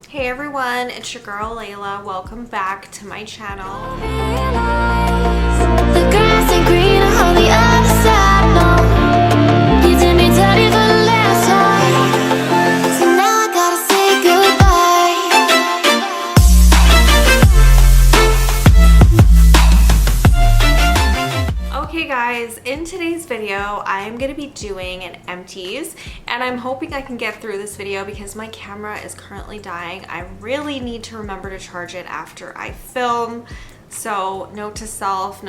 Hey everyone, it's your girl Layla. Welcome back to my channel. The grass ain't greener on the other side, no. You did me dirty for the last time, so now I gotta say goodbye. Okay guys, in today's video, I'm gonna be doing an empties, and I'm hoping I can get through this video because my camera is currently dying. I really need to remember to charge it after I film. So note to self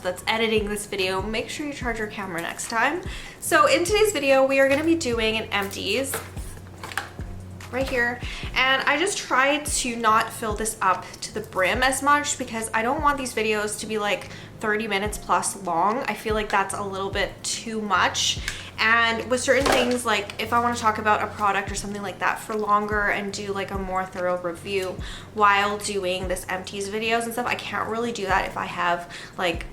that's editing this video, make sure you charge your camera next time. So in today's video, we are gonna be doing an empties right here, and I just tried to not fill this up to the brim as much because I don't want these videos to be like 30 minutes plus long. I feel like that's a little bit too much, and with certain things, like if I want to talk about a product or something like that for longer and do like a more thorough review while doing this empties videos and stuff, I can't really do that if I have like,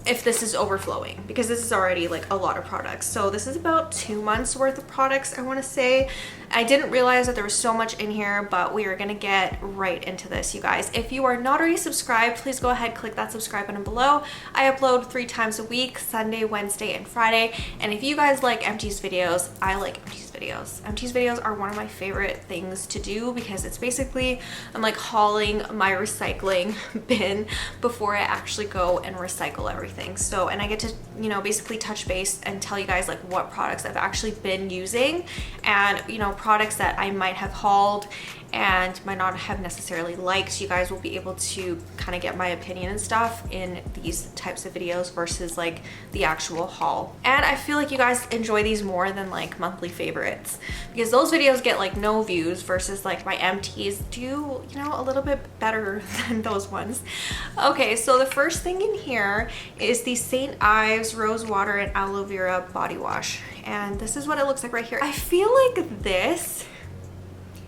if this is overflowing, because this is already like a lot of products. So this is about 2 months worth of products, I want to say. I didn't realize that there was so much in here, but we are gonna get right into this, you guys. If you are not already subscribed, please go ahead, click that subscribe button below. I upload 3 times a week, Sunday, Wednesday, and Friday. And if you guys like empties videos, I like empties videos. Empties videos are one of my favorite things to do because it's basically, I'm like hauling my recycling bin before I actually go and recycle everything. So, and I get to, you know, basically touch base and tell you guys like what products I've actually been using, and, you know, products that I might have hauled and might not have necessarily liked. You guys will be able to kind of get my opinion and stuff in these types of videos versus like the actual haul. And I feel like you guys enjoy these more than like monthly favorites, because those videos get like no views versus like my empties do, you know, a little bit better than those ones. Okay, so the first thing in here is the St. Ives Rose Water and Aloe Vera Body Wash. And this is what it looks like right here. I feel like this,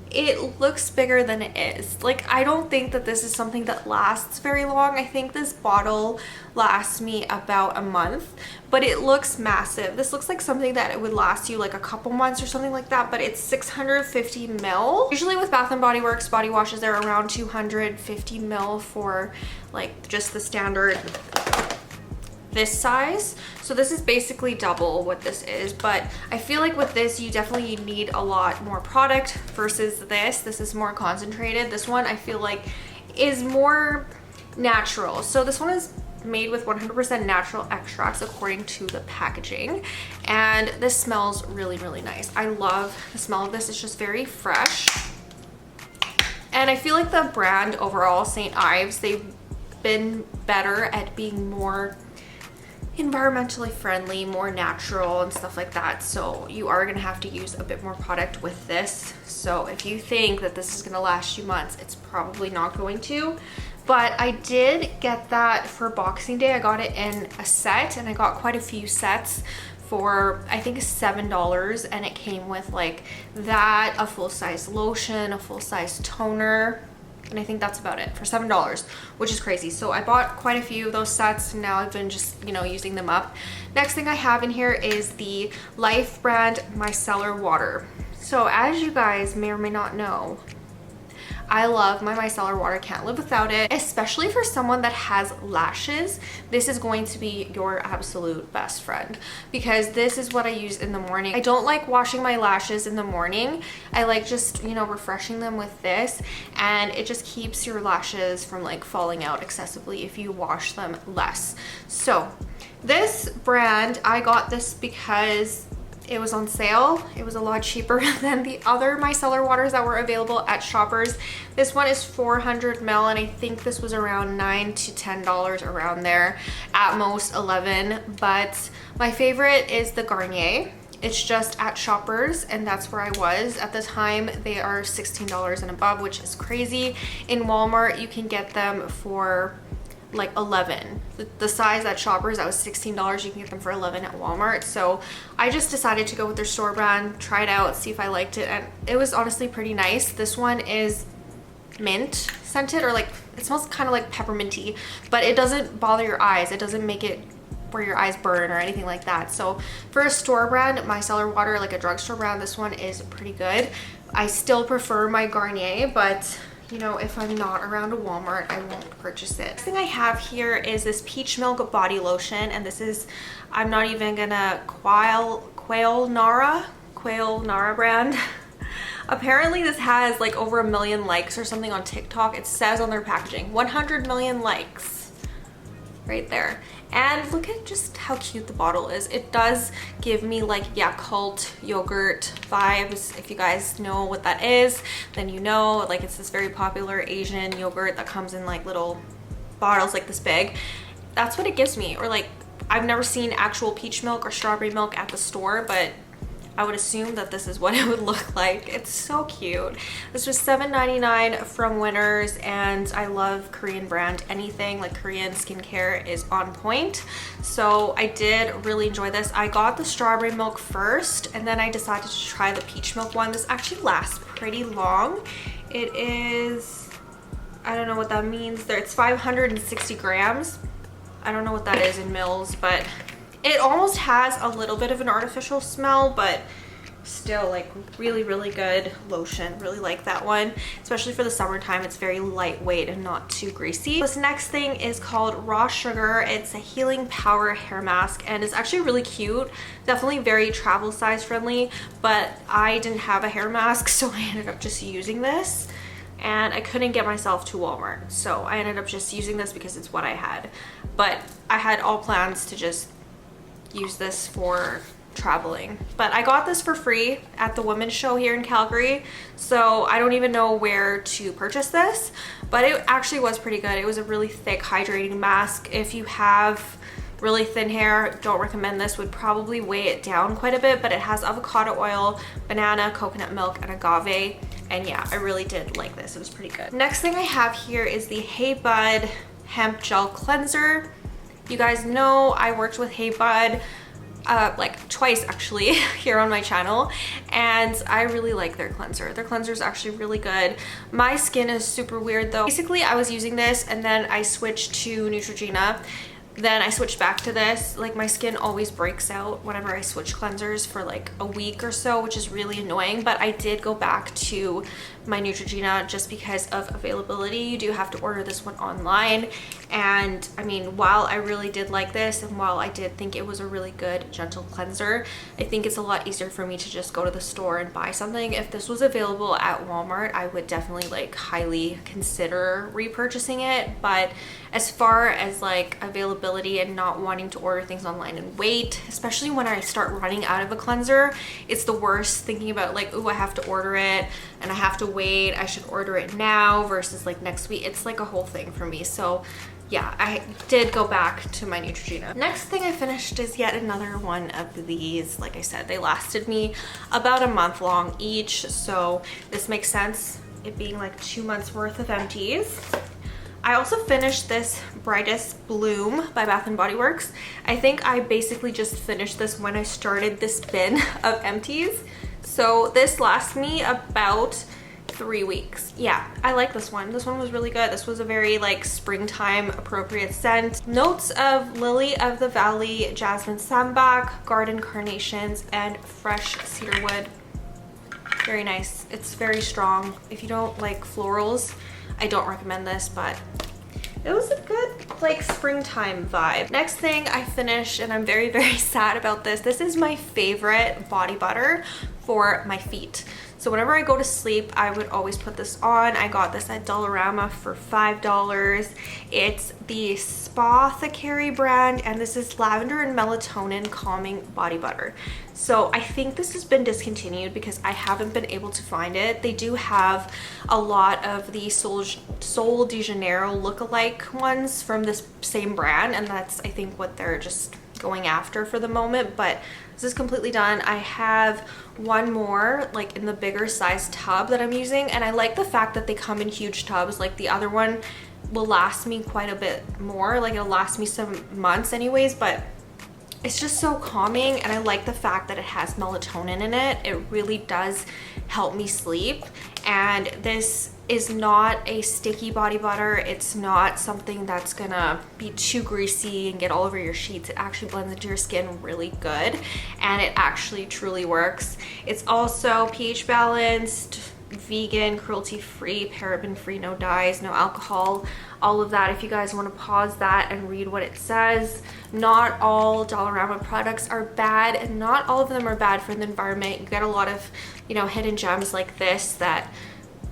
it looks bigger than it is. Like, I don't think that this is something that lasts very long. I think this bottle lasts me about a month, but it looks massive. This looks like something that it would last you like a couple months or something like that, but it's 650 ml. Usually with Bath & Body Works body washes, they're around 250 ml for like just the standard this size. So this is basically double what this is, but I feel like with this you definitely need a lot more product versus this is more concentrated. This one I feel like is more natural. So this one is made with 100% natural extracts according to the packaging, and this smells really nice. I love the smell of this. It's just very fresh, and I feel like the brand overall, St. Ives, they've been better at being more environmentally friendly, more natural and stuff like that. So you are gonna have to use a bit more product with this. So if you think that this is gonna last you months, it's probably not going to. But I did get that for Boxing Day. I got it in a set, and I got quite a few sets for I think $7, and it came with like that, a full-size lotion, a full-size toner, and I think that's about it for $7, which is crazy. So I bought quite a few of those sets, and now I've been just, you know, using them up. Next thing I have in here is the Life brand micellar water. So as you guys may or may not know, I love my micellar water, can't live without it, especially for someone that has lashes. This is going to be your absolute best friend, because this is what I use in the morning. I don't like washing my lashes in the morning. I like just, you know, refreshing them with this, and it just keeps your lashes from like falling out excessively if you wash them less. So this brand, I got this because it was on sale. It was a lot cheaper than the other micellar waters that were available at Shoppers. This one is 400 ml, and I think this was around $9 to $10 around there, at most 11. But my favorite is the Garnier. It's just at Shoppers, and that's where I was at the time. They are $16 and above, which is crazy. In Walmart, you can get them for like 11. The size at Shoppers, that was $16. You can get them for 11 at Walmart. So I just decided to go with their store brand, try it out, see if I liked it, and it was honestly pretty nice. This one is mint scented, or like, it smells kind of like pepperminty, but it doesn't bother your eyes. It doesn't make it where your eyes burn or anything like that. So for a store brand micellar water, like a drugstore brand, this one is pretty good. I still prefer my Garnier, but you know, if I'm not around a Walmart, I won't purchase it. The thing I have here is this peach milk body lotion, and this is, I'm not even gonna Quail Nara brand. Apparently this has like over 1 million likes or something on TikTok. It says on their packaging 100 million likes right there. And look at just how cute the bottle is. It does give me like Yakult yogurt vibes. If you guys know what that is, then you know, like it's this very popular Asian yogurt that comes in like little bottles like this big. That's what it gives me. Or like, I've never seen actual peach milk or strawberry milk at the store, but I would assume that this is what it would look like. It's so cute. This was $7.99 from Winners, and I love Korean brand. Anything like Korean skincare is on point. So I did really enjoy this. I got the strawberry milk first, and then I decided to try the peach milk one. This actually lasts pretty long. It is, I don't know what that means there. It's 560 grams. I don't know what that is in mils, but it almost has a little bit of an artificial smell, but still like really, really good lotion. Really like that one, especially for the summertime. It's very lightweight and not too greasy. This next thing is called Raw Sugar. It's a healing power hair mask, and it's actually really cute. Definitely very travel size friendly, but I didn't have a hair mask, so I ended up just using this. And I couldn't get myself to Walmart, so I ended up just using this because it's what I had. But I had all plans to just use this for traveling, but I got this for free at the women's show here in Calgary, so I don't even know where to purchase this, but it actually was pretty good. It was a really thick hydrating mask. If you have really thin hair, don't recommend this. Would probably weigh it down quite a bit, but it has avocado oil, banana, coconut milk, and agave, and yeah, I really did like this. It was pretty good. Next thing I have here is the Hey Bud hemp gel cleanser. You guys know I worked with Hey Bud like twice actually here on my channel, and I really like their cleanser. Their cleanser is actually really good. My skin is super weird though. Basically I was using this and then I switched to Neutrogena. Then I switched back to this. Like my skin always breaks out whenever I switch cleansers for like a week or so, which is really annoying. But I did go back to my Neutrogena just because of availability. You do have to order this one online. And I mean, while I really did like this, and while I did think it was a really good gentle cleanser, I think it's a lot easier for me to just go to the store and buy something. If this was available at Walmart, I would definitely like highly consider repurchasing it. But as far as like availability and not wanting to order things online and wait, especially when I start running out of a cleanser, it's the worst, thinking about like, oh, I have to order it and I have to wait. I should order it now versus like next week. It's like a whole thing for me. So yeah, I did go back to my Neutrogena. Next thing I finished is yet another one of these. Like I said, they lasted me about a month long each, so this makes sense, it being like 2 months worth of Empties. I also finished this Brightest Bloom by Bath & Body Works. I think I basically just finished this when I started this bin of Empties. So this lasts me about 3 weeks. Yeah, I like this one. This one was really good. This was a very like springtime appropriate scent. Notes of Lily of the Valley, Jasmine Sambac, Garden Carnations, and fresh cedarwood. Very nice. It's very strong. If you don't like florals, I don't recommend this, but it was a good like springtime vibe. Next thing I finished, and I'm very, very sad about this. This is my favorite body butter for my feet. So whenever I go to sleep, I would always put this on. I got this at Dollarama for $5. It's the Spothecary brand, and this is lavender and melatonin calming body butter. So I think this has been discontinued because I haven't been able to find it. They do have a lot of the Sol de Janeiro look-alike ones from this same brand, and that's I think what they're just going after for the moment, but this is completely done. I have one more like in the bigger size tub that I'm using, and I like the fact that they come in huge tubs. Like the other one will last me quite a bit more, like it'll last me some months anyways, but it's just so calming, and I like the fact that it has melatonin in it. It really does help me sleep, and this is not a sticky body butter. It's not something that's gonna be too greasy and get all over your sheets. It actually blends into your skin really good, and it actually truly works. It's also pH balanced, vegan, cruelty-free, paraben-free, no dyes, no alcohol, all of that. If you guys want to pause that and read what it says, not all Dollarama products are bad, and not all of them are bad for the environment. You get a lot of, you know, hidden gems like this that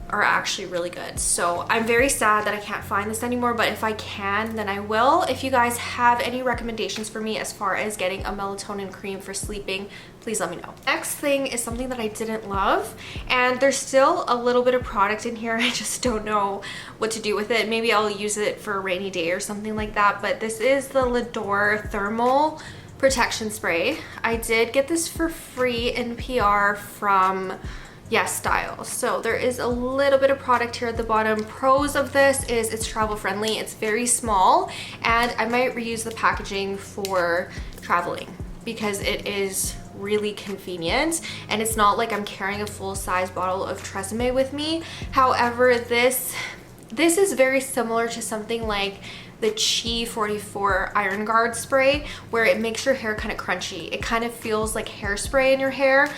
are actually really good. So I'm very sad that I can't find this anymore, but if I can, then I will. If you guys have any recommendations for me as far as getting a melatonin cream for sleeping, please let me know. Next thing is something that I didn't love, and there's still a little bit of product in here. I just don't know what to do with it. Maybe I'll use it for a rainy day or something like that, but this is the L'Adore Thermal Protection Spray. I did get this for free in PR from Yes Style. So there is a little bit of product here at the bottom. Pros of this is it's travel friendly, it's very small, and I might reuse the packaging for traveling because it is really convenient, and it's not like I'm carrying a full-size bottle of Tresemme with me. However, this is very similar to something like the Chi 44 Iron Guard spray, where it makes your hair kind of crunchy. It kind of feels like hairspray in your hair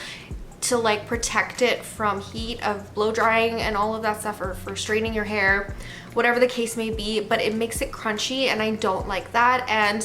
to like protect it from heat of blow drying and all of that stuff, or for straightening your hair, whatever the case may be, but it makes it crunchy and I don't like that. And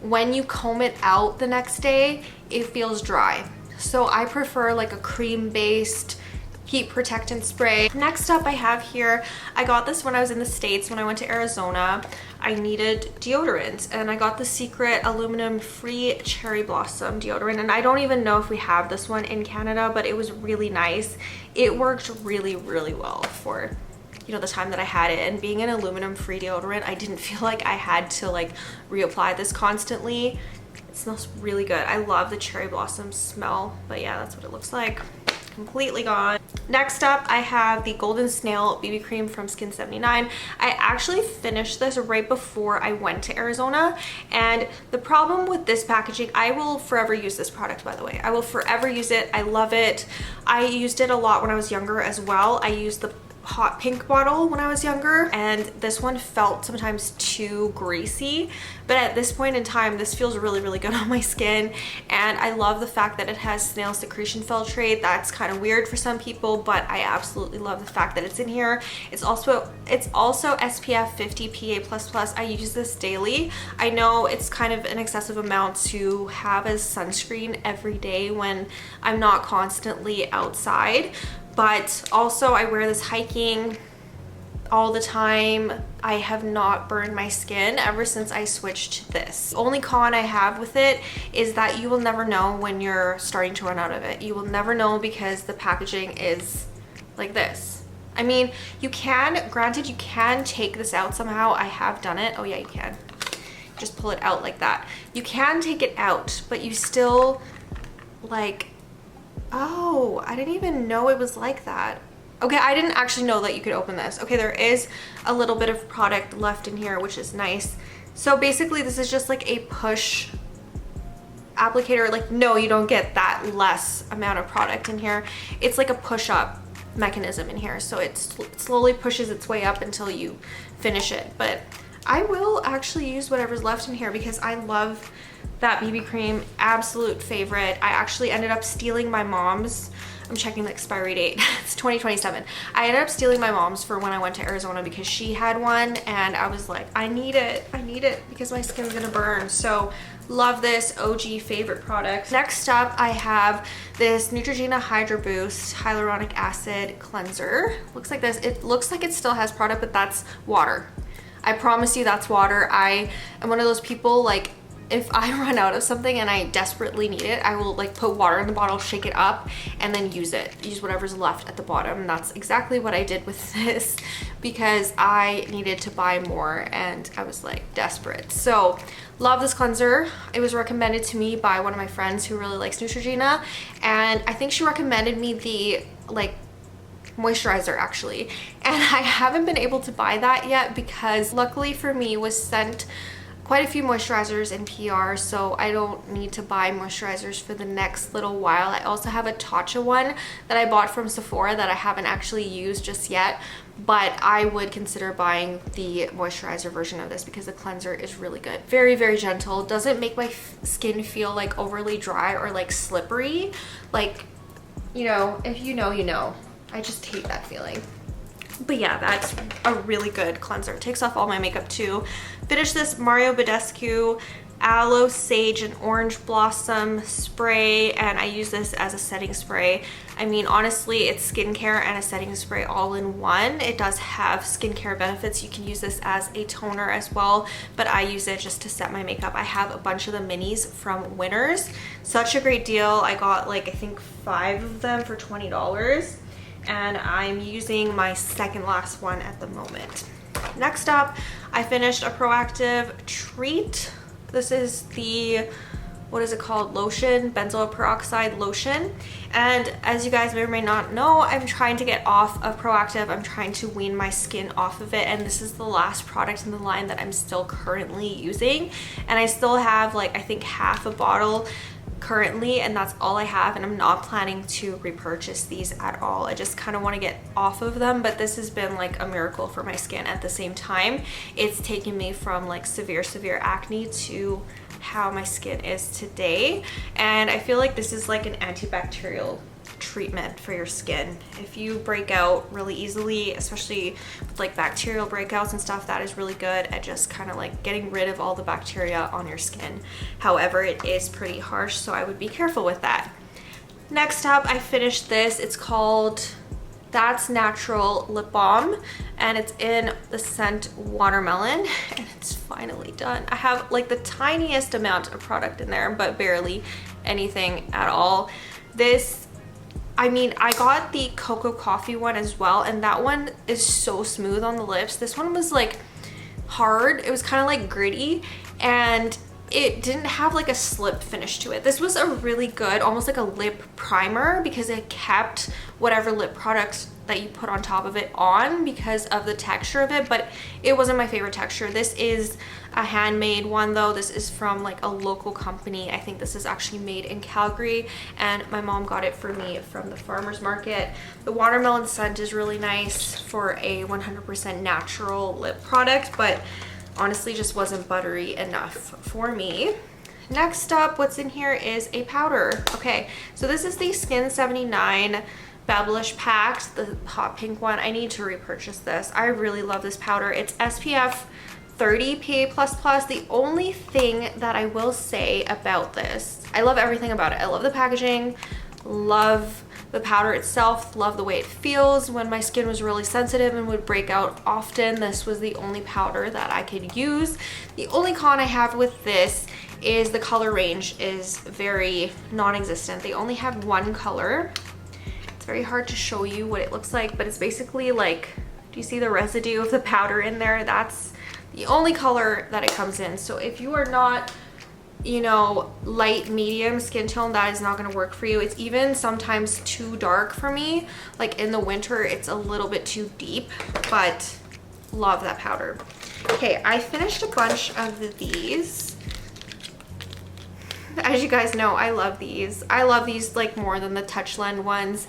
when you comb it out the next day, it feels dry. So I prefer like a cream based heat protectant spray. Next up I have here, I got this when I was in the States. When I went to Arizona, I needed deodorant, and I got the Secret aluminum free cherry blossom deodorant, and I don't even know if we have this one in Canada, but it was really nice. It worked really well for, you know, the time that I had it, and being an aluminum free deodorant, I didn't feel like I had to like reapply this constantly. It smells really good. I love the cherry blossom smell, but yeah, that's what it looks like. Completely gone. Next up, I have the Golden Snail BB Cream from Skin 79. I actually finished this right before I went to Arizona, and the problem with this packaging, I will forever use this product, by the way. I will forever use it. I love it. I used it a lot when I was younger as well. I used the hot pink bottle when I was younger, and this one felt sometimes too greasy, but at this point in time this feels really good on my skin, and I love the fact that it has snail secretion filtrate. That's kind of weird for some people, but I absolutely love the fact that it's in here. It's also SPF 50 PA++. I use this daily. I know it's kind of an excessive amount to have as sunscreen every day when I'm not constantly outside, but also I wear this hiking all the time. I have not burned my skin ever since I switched to this. The only con I have with it is that you will never know when you're starting to run out of it. You will never know because the packaging is like this. I mean, you can, granted, you can take this out somehow. I have done it. Oh yeah, you can. Just pull it out like that. You can take it out, but you still like, oh, I didn't even know it was like that. Okay, I didn't actually know that you could open this. Okay, there is a little bit of product left in here, which is nice. So basically this is just like a push applicator. Like, no, you don't get that less amount of product in here. It's like a push up mechanism in here. So it slowly pushes its way up until you finish it. But I will actually use whatever's left in here because I love that BB cream. Absolute favorite. I actually ended up stealing my mom's. I'm checking the expiry date. It's 2027. I ended up stealing my mom's for when I went to Arizona because she had one, and I was like, I need it because my skin's gonna burn. So love this. OG favorite product. Next up, I have this Neutrogena Hydro Boost Hyaluronic Acid Cleanser. Looks like this. It looks like it still has product, but that's water. I promise you that's water. I am one of those people, like, if I run out of something and I desperately need it, I will like put water in the bottle, shake it up, and then use it. Use whatever's left at the bottom. And that's exactly what I did with this because I needed to buy more and I was like desperate. So love this cleanser. It was recommended to me by one of my friends who really likes Neutrogena, and I think she recommended me the like moisturizer actually, and I haven't been able to buy that yet because luckily for me was sent quite a few moisturizers in PR, so I don't need to buy moisturizers for the next little while. I also have a Tatcha one that I bought from Sephora that I haven't actually used just yet, but I would consider buying the moisturizer version of this because the cleanser is really good. Very, very gentle. Doesn't make my skin feel like overly dry or like slippery. Like, you know, if you know, you know. I just hate that feeling. But yeah, that's a really good cleanser. It takes off all my makeup too. Finished this Mario Badescu Aloe Sage and Orange Blossom spray, and I use this as a setting spray. I mean, honestly, it's skincare and a setting spray all in one. It does have skincare benefits. You can use this as a toner as well, but I use it just to set my makeup. I have a bunch of the minis from Winners. Such a great deal. I got like, I think 5 of them for $20. And I'm using my second last one at the moment. Next up, I finished a Proactive Treat. This is the, what is it called? Lotion, benzoyl peroxide lotion. And as you guys may or may not know, I'm trying to get off of Proactive. I'm trying to wean my skin off of it. And this is the last product in the line that I'm still currently using. And I still have like, I think half a bottle currently, and that's all I have, and I'm not planning to repurchase these at all. I just kind of want to get off of them, but this has been like a miracle for my skin. At the same time, it's taken me from like severe acne to how my skin is today, and I feel like this is like an antibacterial treatment for your skin. If you break out really easily, especially with like bacterial breakouts and stuff, that is really good at just kind of like getting rid of all the bacteria on your skin. However, it is pretty harsh, so I would be careful with that. Next up, I finished this. It's called That's Natural Lip Balm, and it's in the scent Watermelon, and it's finally done. I have like the tiniest amount of product in there, but barely anything at all. This, I mean, I got the Cocoa Coffee one as well, and that one is so smooth on the lips. This one was like hard. It was kind of like gritty, and it didn't have like a slip finish to it. This was a really good, almost like a lip primer, because it kept whatever lip product that you put on top of it on because of the texture of it, but it wasn't my favorite texture. This is a handmade one though. This is from like a local company. I think this is actually made in Calgary, and my mom got it for me from the farmer's market. The watermelon scent is really nice for a 100% natural lip product, but honestly just wasn't buttery enough for me. Next up, what's in here is a powder. Okay, so this is the Skin 79 Babblish Packed, the hot pink one. I need to repurchase this. I really love this powder. It's SPF 30 PA++. The only thing that I will say about this, I love everything about it. I love the packaging, love the powder itself, love the way it feels. When my skin was really sensitive and would break out often, this was the only powder that I could use. The only con I have with this is the color range is very non-existent. They only have one color. It's very hard to show you what it looks like, but it's basically like, do you see the residue of the powder in there? That's the only color that it comes in. So if you are not, you know, light medium skin tone, that is not going to work for you. It's even sometimes too dark for me. Like in the winter, it's a little bit too deep, but love that powder. Okay, I finished a bunch of these. As you guys know, I love these. I love these like more than the Touchland ones.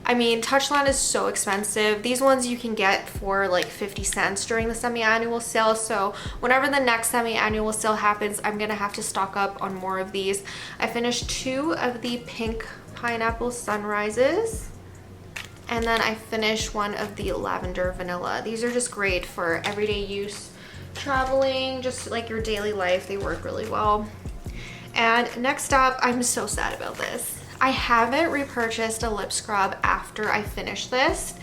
I mean, Touchland is so expensive. These ones you can get for like 50 cents during the semi-annual sale. So whenever the next semi-annual sale happens, I'm gonna have to stock up on more of these. I finished 2 of the pink pineapple sunrises. And then I finished 1 of the lavender vanilla. These are just great for everyday use, traveling, just like your daily life. They work really well. And next up, I'm so sad about this. I haven't repurchased a lip scrub after I finish this,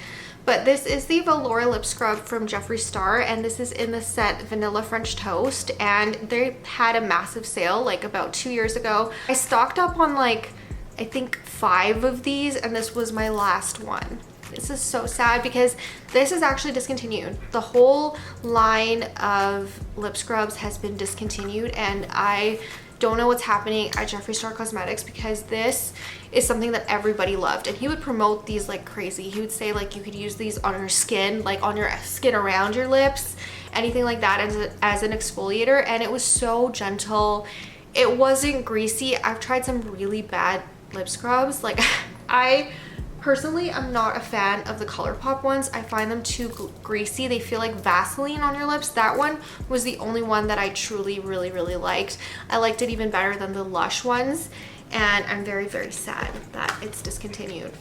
but this is the Velour lip scrub from Jeffree Star, and this is in the set Vanilla French Toast, and they had a massive sale like about 2 years ago. I stocked up on like, I think 5 of these, and this was my last one. This is so sad because this is actually discontinued. The whole line of lip scrubs has been discontinued, and I don't know what's happening at Jeffree Star Cosmetics because this is something that everybody loved, and he would promote these like crazy. He would say like you could use these on your skin, like on your skin around your lips, anything like that as an exfoliator, and it was so gentle. It wasn't greasy. I've tried some really bad lip scrubs. Like I personally am not a fan of the ColourPop ones. I find them too greasy. They feel like Vaseline on your lips. That one was the only one that I truly really liked. I liked it even better than the Lush ones, and I'm very sad that it's discontinued.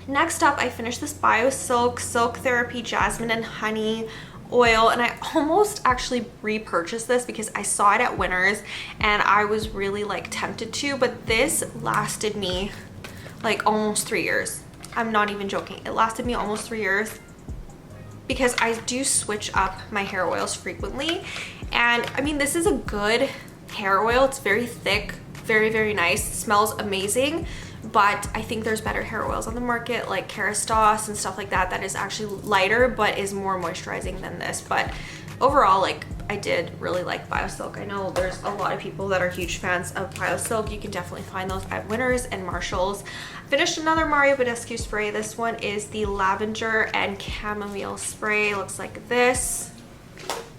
Next up, I finished this BioSilk Silk Therapy Jasmine and Honey oil, and I almost actually repurchased this because I saw it at Winners and I was really like tempted to, but this lasted me like almost 3 years. I'm not even joking. It lasted me almost 3 years because I do switch up my hair oils frequently. And I mean, this is a good hair oil. It's very thick, very nice. It smells amazing. But I think there's better hair oils on the market, like Kerastase and stuff like that, that is actually lighter but is more moisturizing than this. But overall, like, I did really like BioSilk. I know there's a lot of people that are huge fans of BioSilk. You can definitely find those at Winners and Marshalls. Finished another Mario Badescu spray. This one is the lavender and chamomile spray. Looks like this.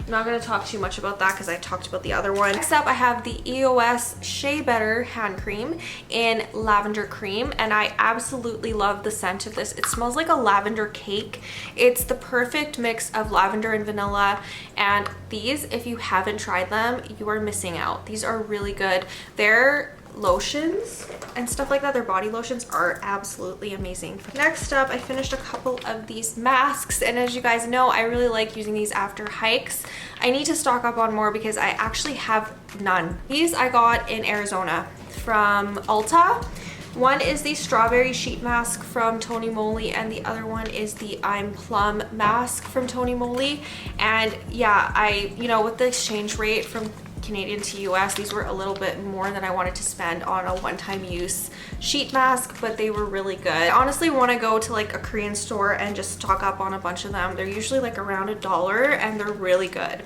I'm not going to talk too much about that because I talked about the other one. Next up, I have the EOS Shea Better hand cream in lavender cream, and I absolutely love the scent of this. It smells like a lavender cake. It's the perfect mix of lavender and vanilla, and these, if you haven't tried them, you are missing out. These are really good. They're lotions and stuff like that. Their body lotions are absolutely amazing. Next up, I finished a couple of these masks, and as you guys know, I really like using these after hikes. I need to stock up on more because I actually have none. These I got in Arizona from Ulta. One is the strawberry sheet mask from Tony Moly, and the other one is the I'm Plum mask from Tony Moly. And yeah, you know, with the exchange rate from Canadian to US, these were a little bit more than I wanted to spend on a one-time use sheet mask, but they were really good. I honestly want to go to like a Korean store and just stock up on a bunch of them. They're usually like around $1 and they're really good.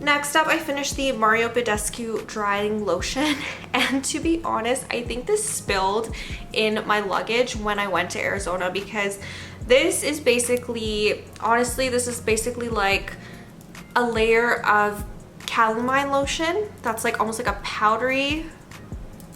Next up, I finished the Mario Badescu drying lotion, and to be honest, I think this spilled in my luggage when I went to Arizona because this is basically, honestly, this is basically like a layer of calamine lotion that's like almost like a powdery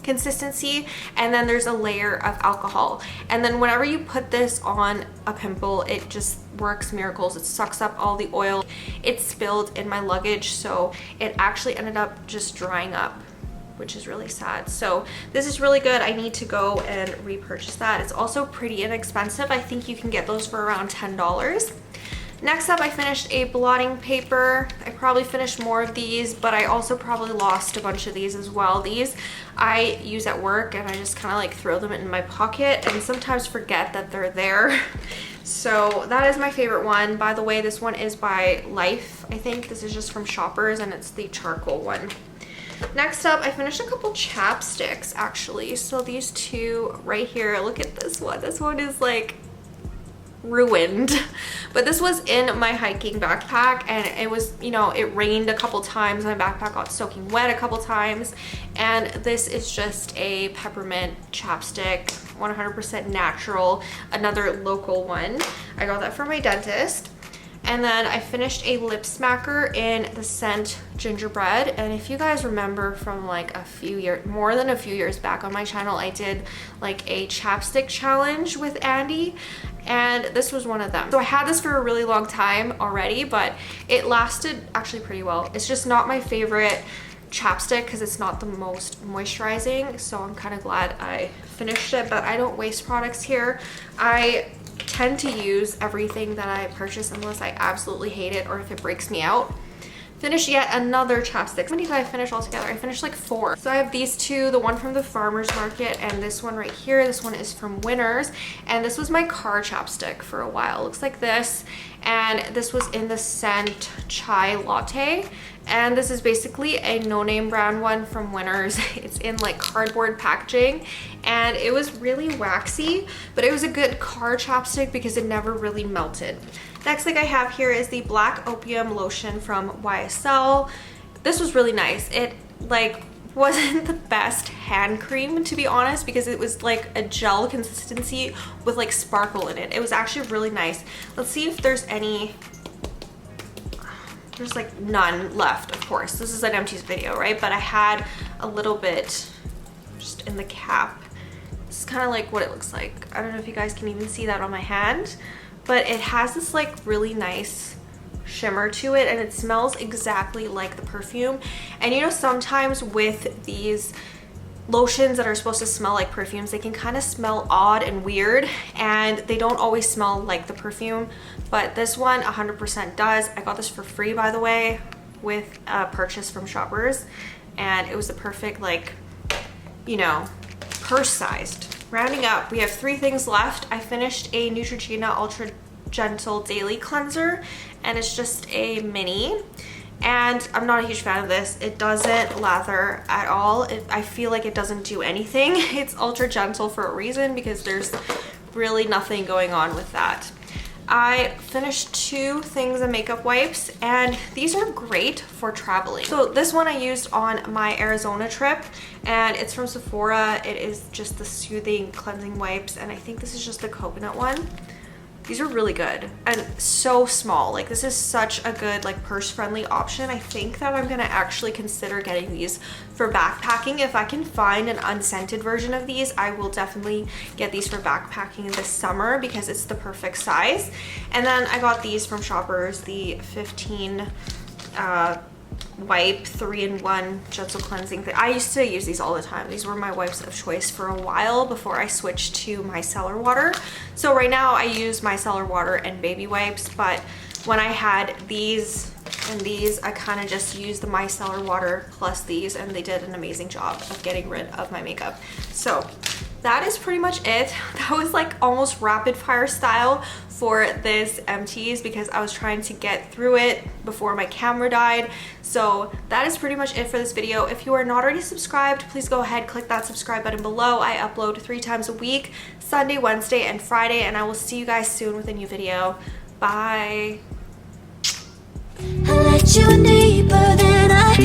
consistency, and then there's a layer of alcohol, and then whenever you put this on a pimple, it just works miracles. It sucks up all the oil. It spilled in my luggage, so it actually ended up just drying up, which is really sad. So this is really good. I need to go and repurchase that. It's also pretty inexpensive. I think you can get those for around $10. Next up, I finished a blotting paper. I probably finished more of these, but I also probably lost a bunch of these as well. These I use at work, and I just kind of like throw them in my pocket and sometimes forget that they're there. So that is my favorite one. By the way, this one is by Life. I think this is just from Shoppers, and it's the charcoal one. Next up, I finished a couple chapsticks actually. So these two right here, look at this one. This one is like ruined, but this was in my hiking backpack, and it was, you know, it rained a couple times, my backpack got soaking wet a couple times, and this is just a peppermint chapstick, 100% natural, another local one. I got that from my dentist. And then I finished a lip smacker in the scent Gingerbread. And if you guys remember from like a few years, more than a few years back on my channel, I did like a chapstick challenge with Andy, and this was one of them. So I had this for a really long time already, but it lasted actually pretty well. It's just not my favorite chapstick because it's not the most moisturizing, so I'm kind of glad I finished it, but I don't waste products here. I tend to use everything that I purchase unless I absolutely hate it or if it breaks me out. Finished yet another chapstick. How many did I finish altogether? I finished like 4. So I have these two, the one from the farmer's market and this one right here. This one is from Winners, and this was my car chapstick for a while. It looks like this, and this was in the scent Chai Latte, and this is basically a no-name brand one from Winners. It's in like cardboard packaging, and it was really waxy, but it was a good car chapstick because it never really melted. Next thing I have here is the Black Opium lotion from YSL. This was really nice. It like wasn't the best hand cream, to be honest, because it was like a gel consistency with like sparkle in it. It was actually really nice. Let's see if there's any. There's like none left, of course. This is an Empties video, right? But I had a little bit just in the cap. This is kind of like what it looks like. I don't know if you guys can even see that on my hand, but it has this like really nice shimmer to it, and it smells exactly like the perfume. And you know, sometimes with these lotions that are supposed to smell like perfumes, they can kind of smell odd and weird, and they don't always smell like the perfume, but this one 100% does. I got this for free, by the way, with a purchase from Shoppers, and it was the perfect, like, you know, purse sized. Rounding up, we have 3 things left. I finished a Neutrogena Ultra Gentle Daily Cleanser, and it's just a mini, and I'm not a huge fan of this. It doesn't lather at all. I feel like it doesn't do anything. It's ultra gentle for a reason, because there's really nothing going on with that. I finished 2 things of makeup wipes, and these are great for traveling. So this one I used on my Arizona trip, and it's from Sephora. It is just the soothing cleansing wipes, and I think this is just the coconut one. These are really good and so small. Like, this is such a good like purse friendly option. I think that I'm gonna actually consider getting these for backpacking. If I can find an unscented version of these, I will definitely get these for backpacking this summer, because it's the perfect size. And then I got these from Shoppers, the 15 wipe 3-in-1 gentle cleansing thing. I used to use these all the time. These were my wipes of choice for a while before I switched to micellar water. So right now I use micellar water and baby wipes, but when I had these and these, I kind of just used the micellar water plus these, and they did an amazing job of getting rid of my makeup. So that is pretty much it. That was like almost rapid fire style for this Empties, because I was trying to get through it before my camera died. So that is pretty much it for this video. If you are not already subscribed, please go ahead, click that subscribe button below. I upload 3 times a week, Sunday, Wednesday, and Friday, and I will see you guys soon with a new video. Bye. I let you deeper than I